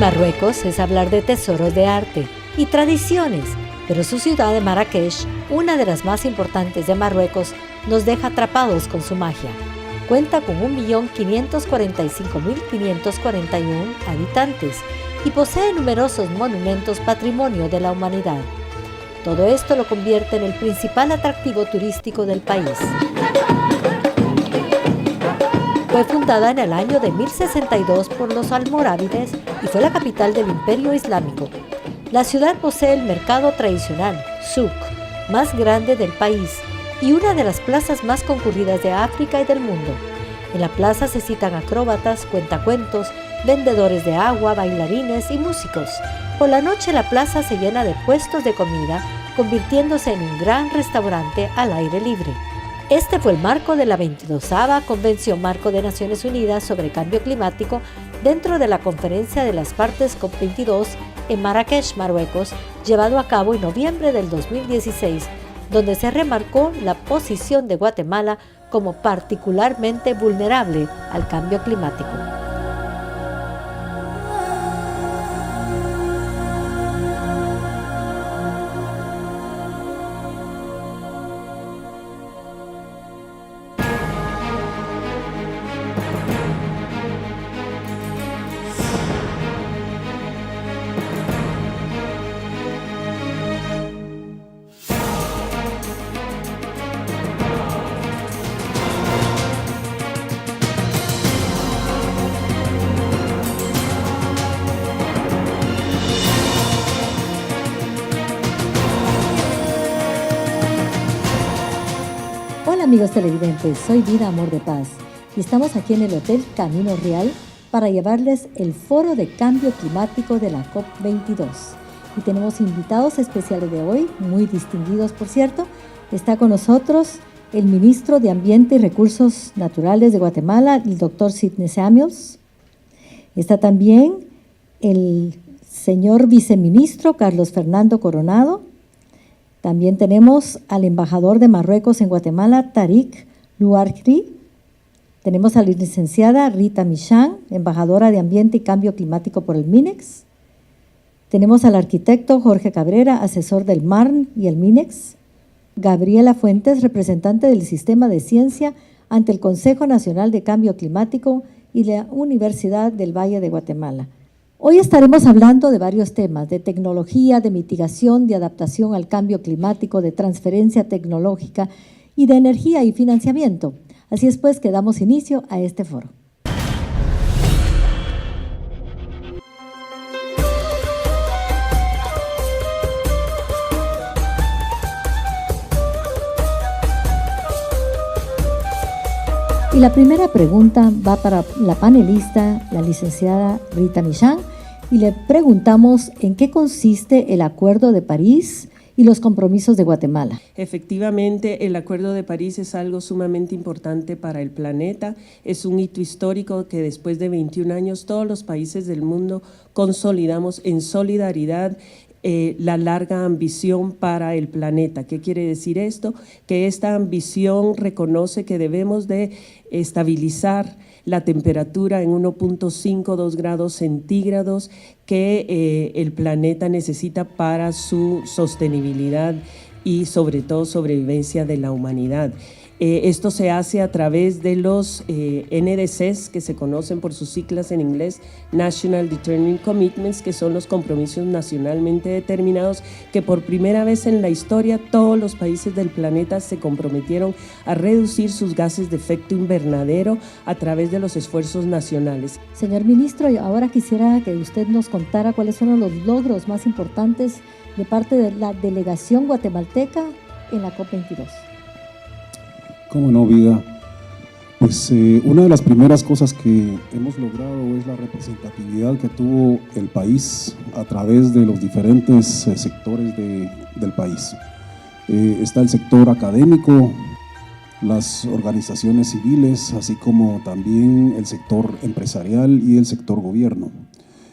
Marruecos es hablar de tesoros de arte y tradiciones, pero su ciudad de Marrakech, una de las más importantes de Marruecos, nos deja atrapados con su magia. Cuenta con 1.545.541 habitantes y posee numerosos monumentos patrimonio de la humanidad. Todo esto lo convierte en el principal atractivo turístico del país. Fue fundada en el año de 1062 por los almorávides y fue la capital del Imperio Islámico. La ciudad posee el mercado tradicional, souk, más grande del país y una de las plazas más concurridas de África y del mundo. En la plaza se citan acróbatas, cuentacuentos, vendedores de agua, bailarines y músicos. Por la noche la plaza se llena de puestos de comida, convirtiéndose en un gran restaurante al aire libre. Este fue el marco de la 22ª Convención Marco de Naciones Unidas sobre Cambio Climático dentro de la Conferencia de las Partes COP22 en Marrakech, Marruecos, llevado a cabo en noviembre del 2016, donde se remarcó la posición de Guatemala como particularmente vulnerable al cambio climático. Hola amigos televidentes, soy Vida Amor de Paz y estamos aquí en el Hotel Camino Real para llevarles el Foro de Cambio Climático de la COP22. Y tenemos invitados especiales de hoy, muy distinguidos por cierto. Está con nosotros el Ministro de Ambiente y Recursos Naturales de Guatemala, el Dr. Sidney Samuels. Está también el señor Viceministro Carlos Fernando Coronado. También tenemos al embajador de Marruecos en Guatemala, Tariq Louarchri. Tenemos a la licenciada Rita Michan, embajadora de Ambiente y Cambio Climático por el MINEX. Tenemos al arquitecto Jorge Cabrera, asesor del MARN y el MINEX. Gabriela Fuentes, representante del Sistema de Ciencia ante el Consejo Nacional de Cambio Climático y la Universidad del Valle de Guatemala. Hoy estaremos hablando de varios temas, de tecnología, de mitigación, de adaptación al cambio climático, de transferencia tecnológica y de energía y financiamiento. Así es pues que damos inicio a este foro. Y la primera pregunta va para la panelista, la licenciada Rita Michan, y le preguntamos en qué consiste el Acuerdo de París y los compromisos de Guatemala. Efectivamente, el Acuerdo de París es algo sumamente importante para el planeta. Es un hito histórico que después de 21 años todos los países del mundo consolidamos en solidaridad la larga ambición para el planeta. ¿Qué quiere decir esto? Que esta ambición reconoce que debemos de estabilizar la temperatura en 1.52 grados centígrados que el planeta necesita para su sostenibilidad y sobre todo sobrevivencia de la humanidad. Esto se hace a través de los NDCs, que se conocen por sus siglas en inglés, National Determined Commitments, que son los compromisos nacionalmente determinados, que por primera vez en la historia todos los países del planeta se comprometieron a reducir sus gases de efecto invernadero a través de los esfuerzos nacionales. Señor Ministro, ahora quisiera que usted nos contara cuáles fueron los logros más importantes de parte de la delegación guatemalteca en la COP22. Cómo no, Vida. Pues una de las primeras cosas que hemos logrado es la representatividad que tuvo el país a través de los diferentes sectores del país. Está el sector académico, las organizaciones civiles, así como también el sector empresarial y el sector gobierno.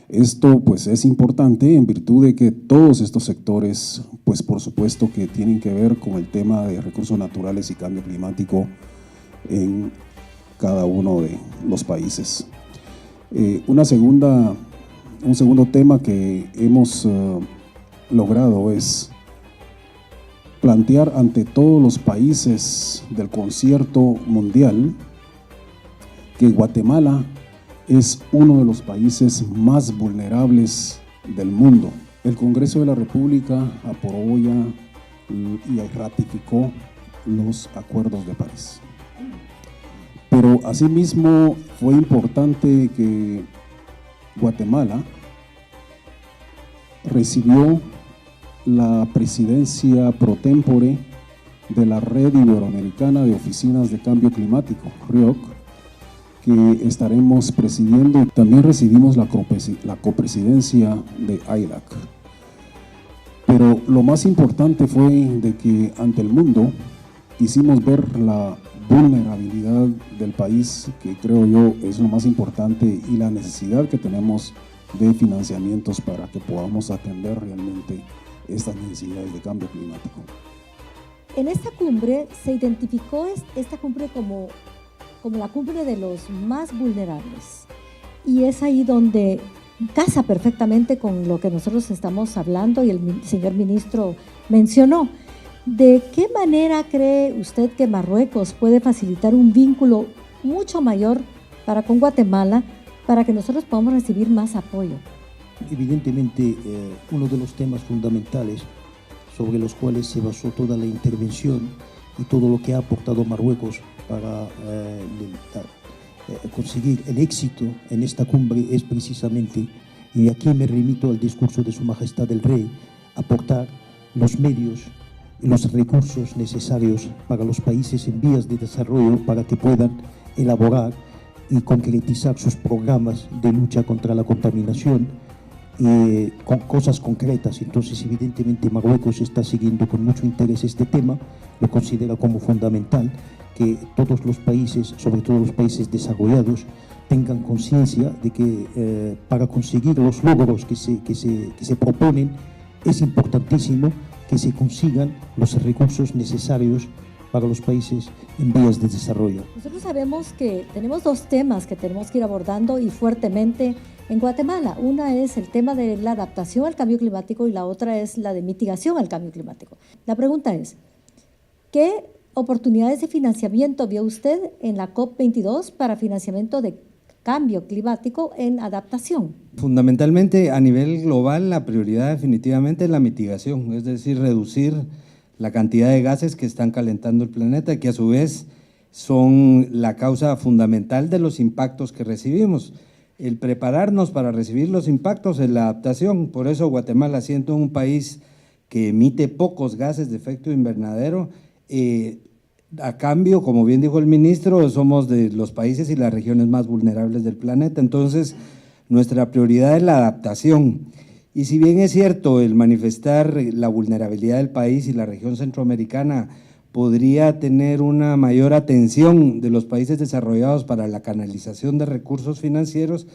Esto pues es importante en virtud de que todos estos sectores, pues por supuesto que tienen que ver con el tema de recursos naturales y cambio climático en cada uno de los países. Una segunda un segundo tema que hemos logrado es plantear ante todos los países del concierto mundial que Guatemala es uno de los países más vulnerables del mundo. El Congreso de la República aprobó ya y ratificó los acuerdos de París. Pero asimismo fue importante que Guatemala recibió la presidencia pro tempore de la Red Iberoamericana de Oficinas de Cambio Climático, RIOC, que estaremos presidiendo. También recibimos la copresidencia de ILAC. Pero lo más importante fue de que ante el mundo hicimos ver la vulnerabilidad del país, que creo yo es lo más importante, y la necesidad que tenemos de financiamientos para que podamos atender realmente estas necesidades de cambio climático. En esta cumbre se identificó esta cumbre como la cumbre de los más vulnerables, y es ahí donde casa perfectamente con lo que nosotros estamos hablando y el señor ministro mencionó. ¿De qué manera cree usted que Marruecos puede facilitar un vínculo mucho mayor para con Guatemala para que nosotros podamos recibir más apoyo? Evidentemente, uno de los temas fundamentales sobre los cuales se basó toda la intervención y todo lo que ha aportado Marruecos para conseguir el éxito en esta cumbre es precisamente, y aquí me remito al discurso de Su Majestad el Rey, aportar los medios y los recursos necesarios para los países en vías de desarrollo para que puedan elaborar y concretizar sus programas de lucha contra la contaminación con cosas concretas. Entonces, evidentemente, Marruecos está siguiendo con mucho interés este tema, lo considera como fundamental que todos los países, sobre todo los países desarrollados, tengan conciencia de que para conseguir los logros que se proponen es importantísimo que se consigan los recursos necesarios para los países en vías de desarrollo. Nosotros sabemos que tenemos dos temas que tenemos que ir abordando y fuertemente en Guatemala. Una es el tema de la adaptación al cambio climático y la otra es la de mitigación al cambio climático. La pregunta es, ¿qué oportunidades de financiamiento vio usted en la COP22 para financiamiento de cambio climático en adaptación? Fundamentalmente, a nivel global, la prioridad definitivamente es la mitigación, es decir, reducir la cantidad de gases que están calentando el planeta y que a su vez son la causa fundamental de los impactos que recibimos. El prepararnos para recibir los impactos es la adaptación, por eso Guatemala, siendo un país que emite pocos gases de efecto invernadero, a cambio, como bien dijo el ministro, somos de los países y las regiones más vulnerables del planeta. Entonces, nuestra prioridad es la adaptación. Y si bien es cierto, el manifestar la vulnerabilidad del país y la región centroamericana podría tener una mayor atención de los países desarrollados para la canalización de recursos financieros,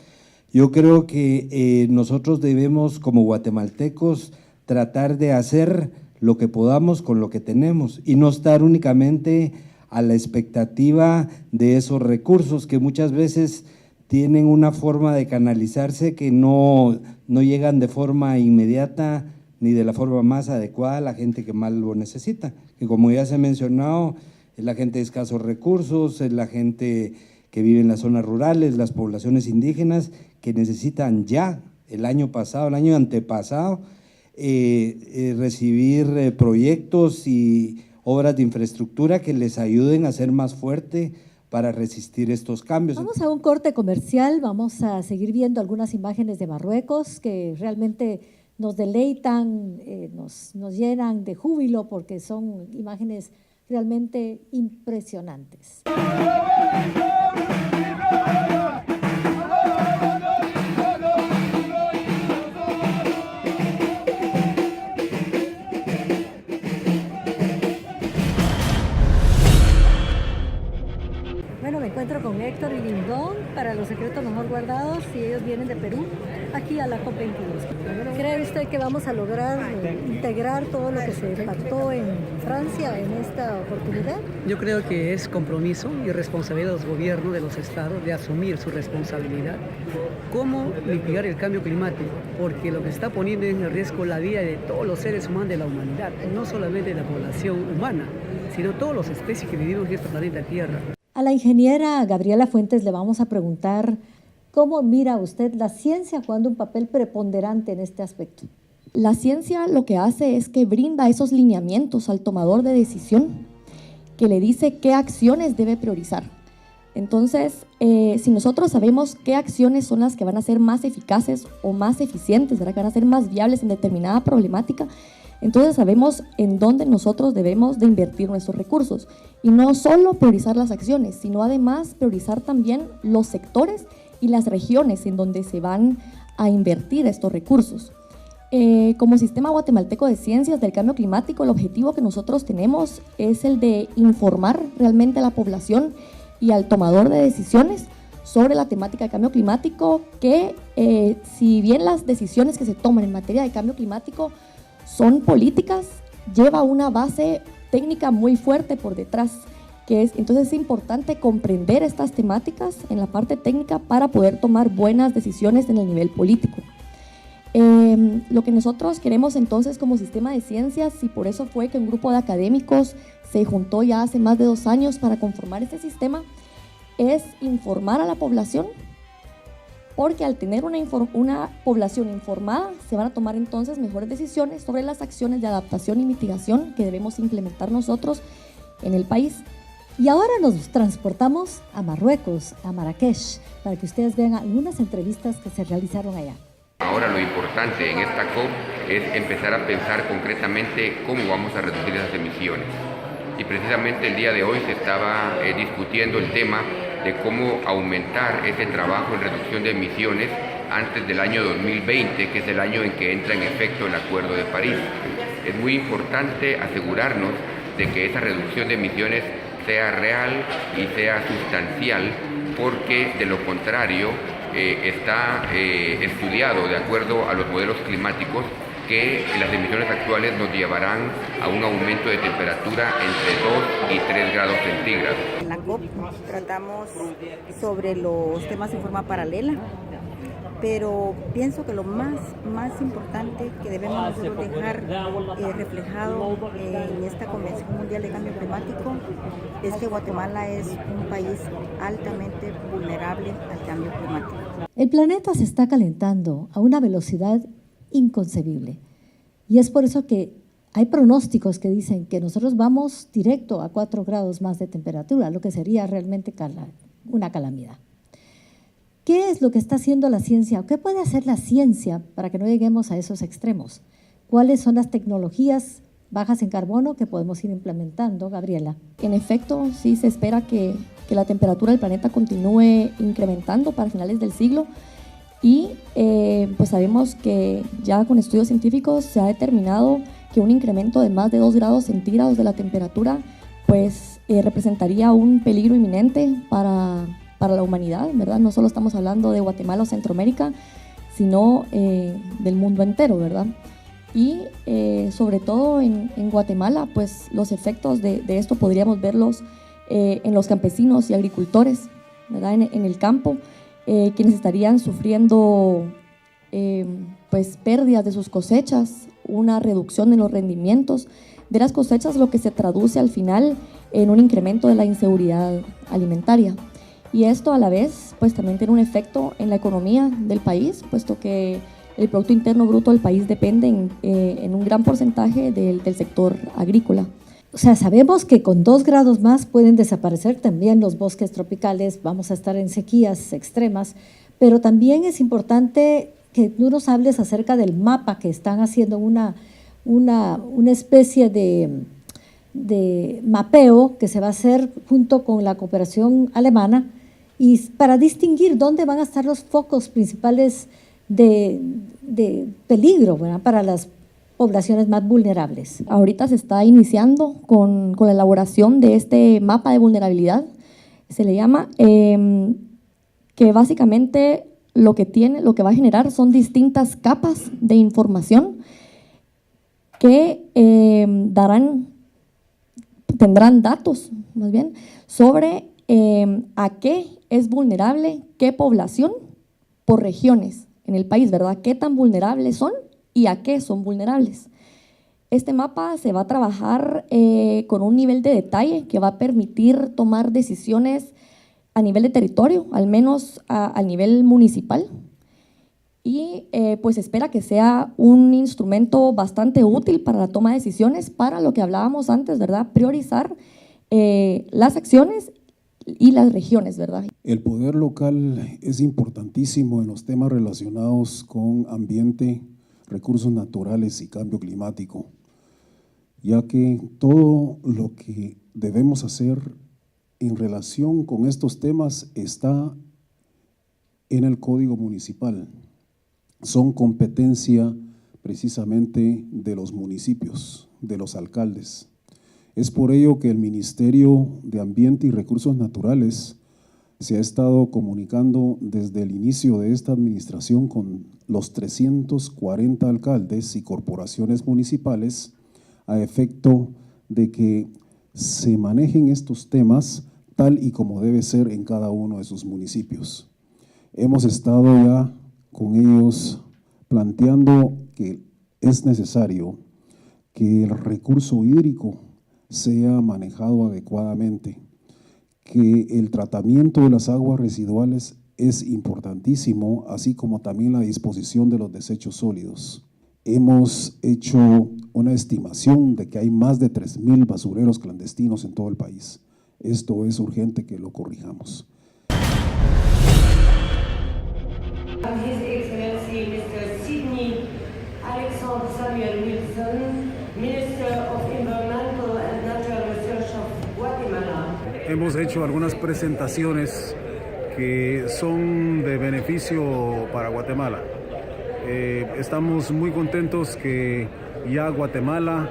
yo creo que nosotros debemos, como guatemaltecos, tratar de hacer lo que podamos con lo que tenemos y no estar únicamente a la expectativa de esos recursos que muchas veces tienen una forma de canalizarse que no llegan de forma inmediata ni de la forma más adecuada a la gente que más lo necesita, que como ya se ha mencionado, es la gente de escasos recursos, es la gente que vive en las zonas rurales, las poblaciones indígenas que necesitan ya, el año pasado, el año antepasado, recibir proyectos y obras de infraestructura que les ayuden a ser más fuerte para resistir estos cambios. Vamos a un corte comercial, vamos a seguir viendo algunas imágenes de Marruecos que realmente nos deleitan, nos llenan de júbilo porque son imágenes realmente impresionantes. Bueno, me encuentro con Héctor y Lindón para Los Secretos Mejor Guardados y ellos vienen de Perú. aquí a la COP22. ¿Cree usted que vamos a lograr integrar todo lo que se pactó en Francia en esta oportunidad? Yo creo que es compromiso y responsabilidad de los gobiernos, de los estados, de asumir su responsabilidad. ¿Cómo mitigar el cambio climático? Porque lo que está poniendo en riesgo la vida de todos los seres humanos de la humanidad, no solamente de la población humana, sino todas las especies que vivimos en este planeta Tierra. A la ingeniera Gabriela Fuentes le vamos a preguntar cómo mira usted la ciencia jugando un papel preponderante en este aspecto. La ciencia lo que hace es que brinda esos lineamientos al tomador de decisión, que le dice qué acciones debe priorizar. Entonces, si nosotros sabemos qué acciones son las que van a ser más eficaces o más eficientes, ¿verdad?, que van a ser más viables en determinada problemática, entonces sabemos en dónde nosotros debemos de invertir nuestros recursos. Y no solo priorizar las acciones, sino además priorizar también los sectores y las regiones en donde se van a invertir estos recursos. Como Sistema Guatemalteco de Ciencias del Cambio Climático, el objetivo que nosotros tenemos es el de informar realmente a la población y al tomador de decisiones sobre la temática de cambio climático, que si bien las decisiones que se toman en materia de cambio climático son políticas, lleva una base técnica muy fuerte por detrás, entonces es importante comprender estas temáticas en la parte técnica para poder tomar buenas decisiones en el nivel político. Lo que nosotros queremos entonces como Sistema de Ciencias, y por eso fue que un grupo de académicos se juntó ya hace más de 2 años para conformar este sistema, es informar a la población, porque al tener una población informada se van a tomar entonces mejores decisiones sobre las acciones de adaptación y mitigación que debemos implementar nosotros en el país. Y ahora nos transportamos a Marruecos, a Marrakech, para que ustedes vean algunas entrevistas que se realizaron allá. Ahora lo importante en esta COP es empezar a pensar concretamente cómo vamos a reducir esas emisiones. Y precisamente el día de hoy se estaba discutiendo el tema de cómo aumentar ese trabajo en reducción de emisiones antes del año 2020, que es el año en que entra en efecto el Acuerdo de París. Es muy importante asegurarnos de que esa reducción de emisiones sea real y sea sustancial, porque de lo contrario está estudiado de acuerdo a los modelos climáticos que las emisiones actuales nos llevarán a un aumento de temperatura entre 2 y 3 grados centígrados. En la COP tratamos sobre los temas en forma paralela, pero pienso que lo más importante que debemos nosotros dejar reflejado en esta Convención Mundial de Cambio Climático es que Guatemala es un país altamente vulnerable al cambio climático. El planeta se está calentando a una velocidad inconcebible, y es por eso que hay pronósticos que dicen que nosotros vamos directo a 4 grados más de temperatura, lo que sería realmente una calamidad. ¿Qué es lo que está haciendo la ciencia? ¿Qué puede hacer la ciencia para que no lleguemos a esos extremos? ¿Cuáles son las tecnologías bajas en carbono que podemos ir implementando, Gabriela? En efecto, sí se espera que la temperatura del planeta continúe incrementando para finales del siglo, y pues sabemos que ya con estudios científicos se ha determinado que un incremento de más de 2 grados centígrados de la temperatura pues representaría un peligro inminente para la humanidad, ¿verdad? No solo estamos hablando de Guatemala o Centroamérica, sino del mundo entero, ¿verdad? Y sobre todo en Guatemala, pues los efectos de esto podríamos verlos en los campesinos y agricultores, ¿verdad? En el campo, quienes estarían sufriendo pues pérdidas de sus cosechas, una reducción en los rendimientos de las cosechas, lo que se traduce al final en un incremento de la inseguridad alimentaria. Y esto a la vez pues también tiene un efecto en la economía del país, puesto que el Producto Interno Bruto del país depende en un gran porcentaje del sector agrícola. O sea, sabemos que con 2 grados más pueden desaparecer también los bosques tropicales, vamos a estar en sequías extremas, pero también es importante que tú nos hables acerca del mapa que están haciendo, una especie de mapeo que se va a hacer junto con la cooperación alemana, y para distinguir dónde van a estar los focos principales de peligro, ¿verdad?, para las poblaciones más vulnerables. Ahorita se está iniciando con la elaboración de este mapa de vulnerabilidad, se le llama, que básicamente lo que va a generar son distintas capas de información que tendrán datos, más bien, sobre a qué es vulnerable, qué población por regiones en el país, ¿verdad? ¿Qué tan vulnerables son y a qué son vulnerables? Este mapa se va a trabajar con un nivel de detalle que va a permitir tomar decisiones a nivel de territorio, al menos al nivel municipal, y pues espera que sea un instrumento bastante útil para la toma de decisiones, para lo que hablábamos antes, ¿verdad? Priorizar las acciones y las regiones, ¿verdad? El poder local es importantísimo en los temas relacionados con ambiente, recursos naturales y cambio climático, ya que todo lo que debemos hacer en relación con estos temas está en el Código Municipal. Son competencia precisamente de los municipios, de los alcaldes. Es por ello que el Ministerio de Ambiente y Recursos Naturales se ha estado comunicando desde el inicio de esta administración con los 340 alcaldes y corporaciones municipales a efecto de que se manejen estos temas tal y como debe ser en cada uno de sus municipios. Hemos estado ya con ellos planteando que es necesario que el recurso hídrico sea manejado adecuadamente, que el tratamiento de las aguas residuales es importantísimo, así como también la disposición de los desechos sólidos. Hemos hecho una estimación de que hay más de 3,000 basureros clandestinos en todo el país. Esto es urgente que lo corrijamos. His Excellency Mr. Sidney Alexander Samuel Wilson, Minister of Environmental and Natural Resources of Guatemala. Hemos hecho algunas presentaciones que son de beneficio para Guatemala. Estamos muy contentos que ya Guatemala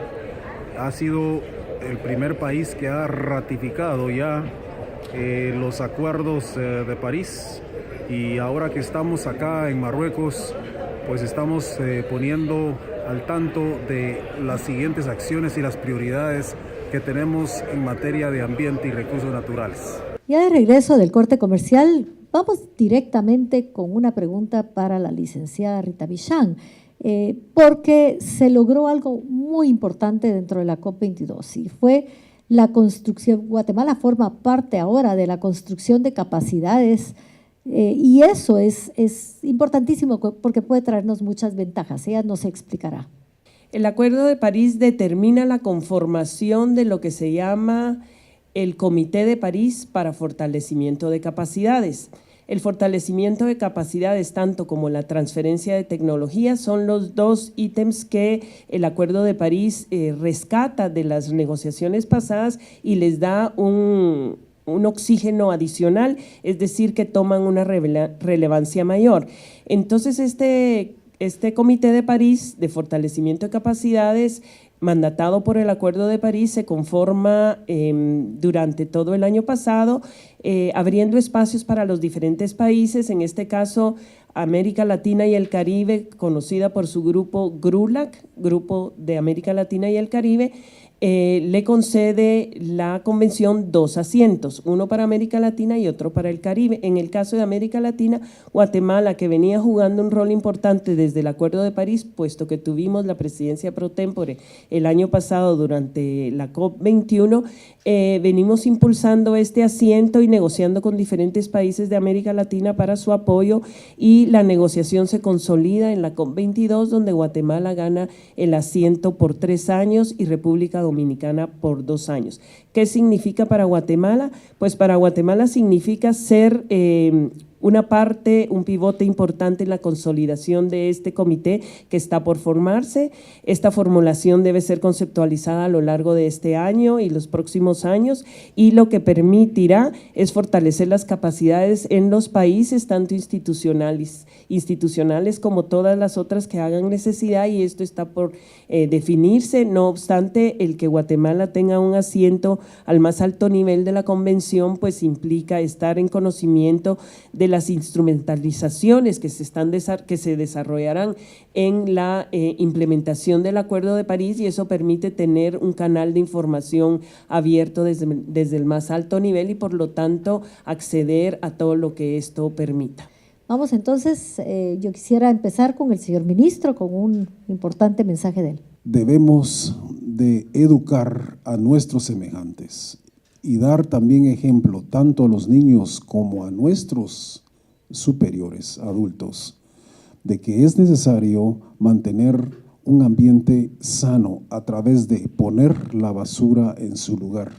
ha sido el primer país que ha ratificado ya los acuerdos de París, y ahora que estamos acá en Marruecos, pues estamos poniendo al tanto de las siguientes acciones y las prioridades que tenemos en materia de ambiente y recursos naturales. Ya de regreso del corte comercial, vamos directamente con una pregunta para la licenciada Rita Bichán, porque se logró algo muy importante dentro de la COP22 y fue la construcción. Guatemala forma parte ahora de la construcción de capacidades y eso es importantísimo porque puede traernos muchas ventajas. Ella nos explicará. El Acuerdo de París determina la conformación de lo que se llama el Comité de París para Fortalecimiento de Capacidades. El fortalecimiento de capacidades, tanto como la transferencia de tecnología, son los dos ítems que el Acuerdo de París rescata de las negociaciones pasadas y les da un oxígeno adicional, es decir, que toman una relevancia mayor. Entonces, este Comité de París de Fortalecimiento de Capacidades, mandatado por el Acuerdo de París, se conforma durante todo el año pasado, abriendo espacios para los diferentes países, en este caso América Latina y el Caribe, conocida por su grupo GRULAC, Grupo de América Latina y el Caribe, le concede la convención 2 asientos, uno para América Latina y otro para el Caribe. En el caso de América Latina, Guatemala, que venía jugando un rol importante desde el Acuerdo de París, puesto que tuvimos la presidencia pro tempore el año pasado durante la COP21, venimos impulsando este asiento y negociando con diferentes países de América Latina para su apoyo, y la negociación se consolida en la COP22, donde Guatemala gana el asiento por 3 años y República Dominicana por 2 años. ¿Qué significa para Guatemala? Pues para Guatemala significa ser una parte, un pivote importante en la consolidación de este comité que está por formarse. Esta formulación debe ser conceptualizada a lo largo de este año y los próximos años, y lo que permitirá es fortalecer las capacidades en los países, tanto institucionales como todas las otras que hagan necesidad, y esto está por definirse. No obstante, el que Guatemala tenga un asiento al más alto nivel de la convención, pues implica estar en conocimiento de las instrumentalizaciones que se desarrollarán en la implementación del Acuerdo de París, y eso permite tener un canal de información abierto desde el más alto nivel y por lo tanto acceder a todo lo que esto permita. Vamos entonces, yo quisiera empezar con el señor ministro, con un importante mensaje de él. Debemos de educar a nuestros semejantes y dar también ejemplo tanto a los niños como a nuestros superiores, adultos, de que es necesario mantener un ambiente sano a través de poner la basura en su lugar,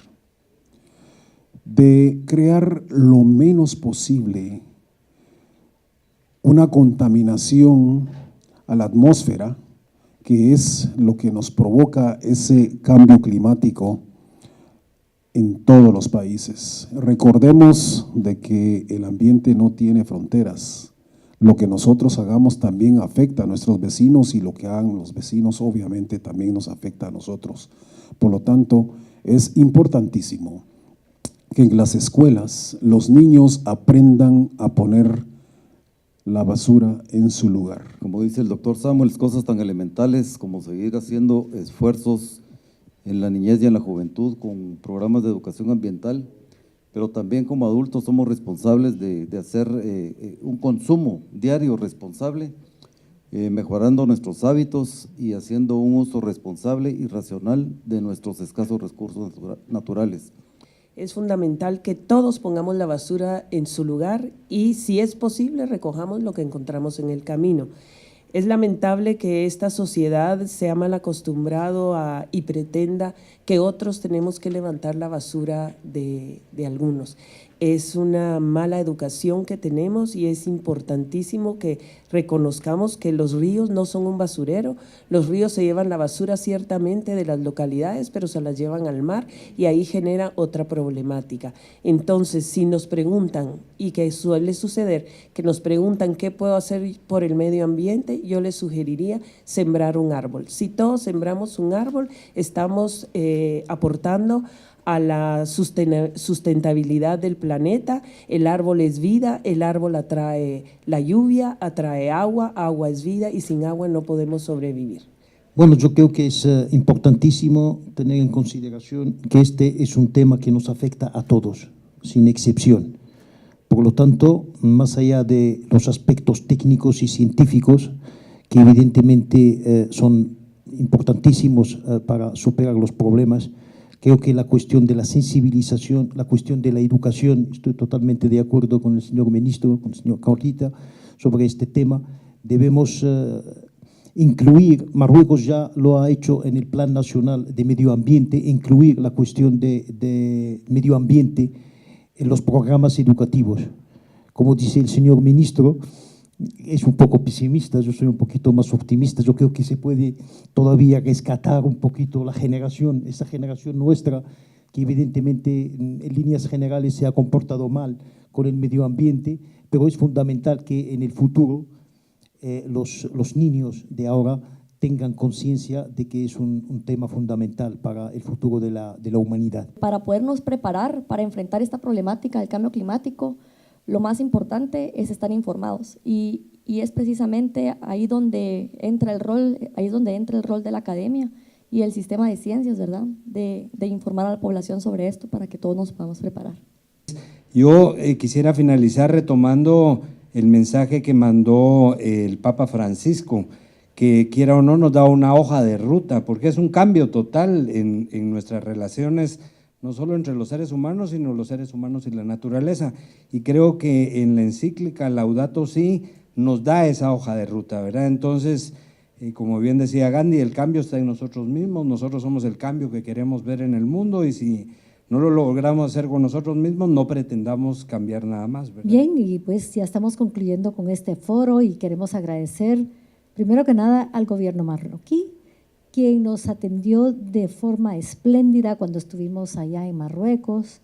de crear lo menos posible una contaminación a la atmósfera, que es lo que nos provoca ese cambio climático en todos los países. Recordemos de que el ambiente no tiene fronteras. Lo que nosotros hagamos también afecta a nuestros vecinos y lo que hagan los vecinos obviamente también nos afecta a nosotros. Por lo tanto, es importantísimo que en las escuelas los niños aprendan a poner la basura en su lugar. Como dice el doctor Samuels, cosas tan elementales como seguir haciendo esfuerzos en la niñez y en la juventud con programas de educación ambiental, pero también como adultos somos responsables de hacer un consumo diario responsable, mejorando nuestros hábitos y haciendo un uso responsable y racional de nuestros escasos recursos naturales. Es fundamental que todos pongamos la basura en su lugar y, si es posible, recojamos lo que encontramos en el camino. Es lamentable que esta sociedad sea mal acostumbrado y pretenda que otros tenemos que levantar la basura de algunos. Es una mala educación que tenemos y es importantísimo que reconozcamos que los ríos no son un basurero. Los ríos se llevan la basura ciertamente de las localidades, pero se las llevan al mar y ahí genera otra problemática. Entonces, si nos preguntan, y que suele suceder, que nos preguntan qué puedo hacer por el medio ambiente, yo les sugeriría sembrar un árbol. Si todos sembramos un árbol, estamos aportando a la sustentabilidad del planeta. El árbol es vida, el árbol atrae la lluvia, atrae agua, agua es vida y sin agua no podemos sobrevivir. Bueno, yo creo que es importantísimo tener en consideración que este es un tema que nos afecta a todos, sin excepción. Por lo tanto, más allá de los aspectos técnicos y científicos, que evidentemente son importantísimos para superar los problemas, creo que la cuestión de la sensibilización, la cuestión de la educación, estoy totalmente de acuerdo con el señor ministro, con el señor Caurita, sobre este tema. Debemos incluir, Marruecos ya lo ha hecho en el Plan Nacional de Medio Ambiente, incluir la cuestión de medio ambiente en los programas educativos. Como dice el señor ministro, es un poco pesimista, yo soy un poquito más optimista. Yo creo que se puede todavía rescatar un poquito la generación, esa generación nuestra, que evidentemente en líneas generales se ha comportado mal con el medio ambiente, pero es fundamental que en el futuro los niños de ahora tengan conciencia de que es un tema fundamental para el futuro de la humanidad. Para podernos preparar para enfrentar esta problemática del cambio climático, lo más importante es estar informados y es precisamente ahí donde entra el rol, de la academia y el sistema de ciencias, ¿verdad? De informar a la población sobre esto para que todos nos podamos preparar. Yo quisiera finalizar retomando el mensaje que mandó el Papa Francisco, que quiera o no nos da una hoja de ruta, porque es un cambio total en nuestras relaciones, no solo entre los seres humanos, sino los seres humanos y la naturaleza. Y creo que en la encíclica Laudato Si nos da esa hoja de ruta, ¿verdad? Entonces, como bien decía Gandhi, el cambio está en nosotros mismos, nosotros somos el cambio que queremos ver en el mundo y si no lo logramos hacer con nosotros mismos, no pretendamos cambiar nada más, ¿verdad? Bien, y pues ya estamos concluyendo con este foro y queremos agradecer, primero que nada, al gobierno marroquí, quien nos atendió de forma espléndida cuando estuvimos allá en Marruecos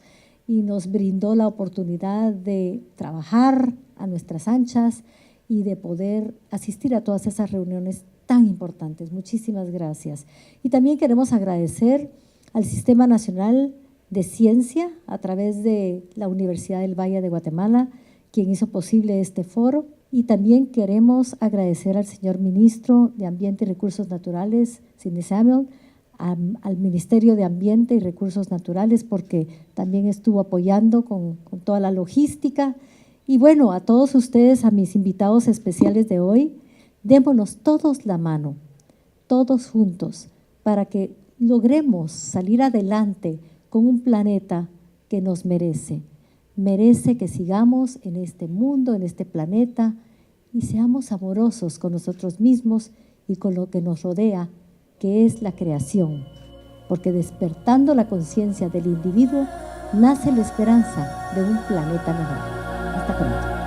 y nos brindó la oportunidad de trabajar a nuestras anchas y de poder asistir a todas esas reuniones tan importantes. Muchísimas gracias. Y también queremos agradecer al Sistema Nacional de Ciencia a través de la Universidad del Valle de Guatemala, quien hizo posible este foro. Y también queremos agradecer al señor Ministro de Ambiente y Recursos Naturales, Sidney Samuel, al Ministerio de Ambiente y Recursos Naturales, porque también estuvo apoyando con toda la logística. Y bueno, a todos ustedes, a mis invitados especiales de hoy, démonos todos la mano, todos juntos, para que logremos salir adelante con un planeta que nos merece. Merece que sigamos en este mundo, en este planeta, y seamos amorosos con nosotros mismos y con lo que nos rodea, que es la creación. Porque despertando la conciencia del individuo, nace la esperanza de un planeta mejor. Hasta pronto.